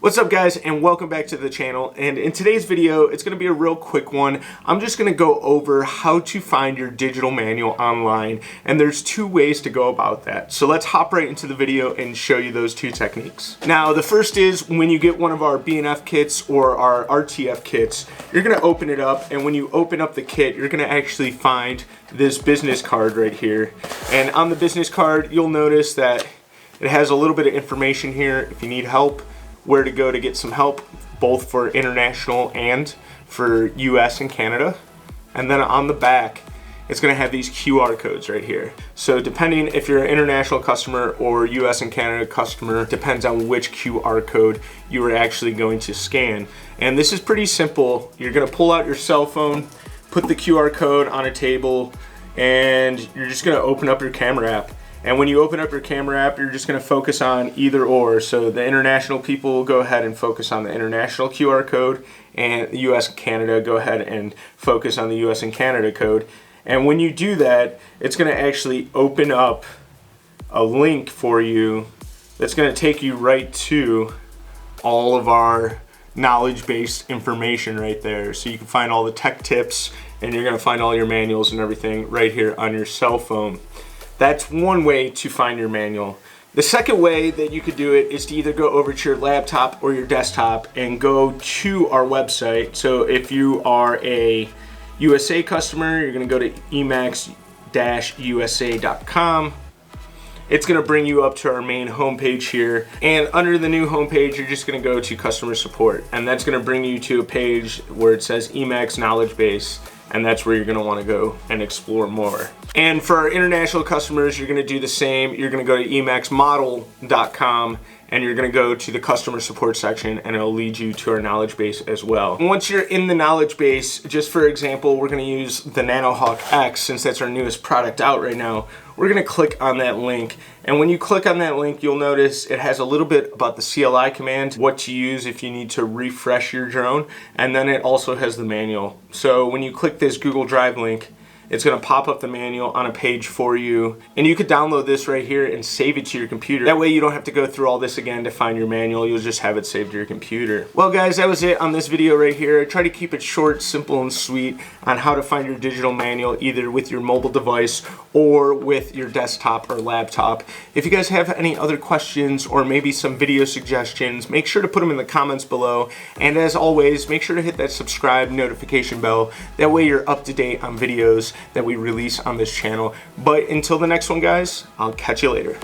What's up guys, and welcome back to the channel. And in today's video, it's going to be a real quick one. I'm just going to go over how to find your digital manual online, and there's two ways to go about that. So let's hop right into the video and show you those two techniques. Now the first is when you get one of our B&F kits or our RTF kits, you're going to open it up, and when you open up the kit, you're going to actually find this business card right here. And on the business card, you'll notice that it has a little bit of information here if you need help, where to go to get some help, both for international and for US and Canada. And then on the back, it's gonna have these QR codes right here. So depending if you're an international customer or US and Canada customer, depends on which QR code you are actually going to scan. And this is pretty simple. You're gonna pull out your cell phone, put the QR code on a table, and you're just gonna open up your camera app. And when you open up your camera app, you're just going to focus on either or. So the international people will go ahead and focus on the international QR code, and the US and Canada go ahead and focus on the US and Canada code. And when you do that, it's going to actually open up a link for you that's going to take you right to all of our knowledge-based information right there. So you can find all the tech tips, and you're going to find all your manuals and everything right here on your cell phone. That's one way to find your manual. The second way that you could do it is to either go over to your laptop or your desktop and go to our website. So if you are a USA customer, you're gonna go to EMAX-USA.com. It's gonna bring you up to our main homepage here. And under the new homepage, you're just gonna go to customer support. And that's gonna bring you to a page where it says EMAX Knowledge Base. And that's where you're gonna wanna go and explore more. And for our international customers, you're gonna do the same. You're gonna go to emaxmodel.com and you're gonna go to the customer support section, and it'll lead you to our knowledge base as well. And once you're in the knowledge base, just for example, we're gonna use the NanoHawk X since that's our newest product out right now. We're gonna click on that link. And when you click on that link, you'll notice it has a little bit about the CLI command, what to use if you need to refresh your drone, and then it also has the manual. So when you click this Google Drive link, it's gonna pop up the manual on a page for you, and you could download this right here and save it to your computer. That way you don't have to go through all this again to find your manual. You'll just have it saved to your computer. Well guys, that was it on this video right here. I try to keep it short, simple, and sweet on how to find your digital manual either with your mobile device or with your desktop or laptop. If you guys have any other questions or maybe some video suggestions, make sure to put them in the comments below. And as always, make sure to hit that subscribe notification bell. That way you're up to date on videos that we release on this channel. But until the next one guys, I'll catch you later.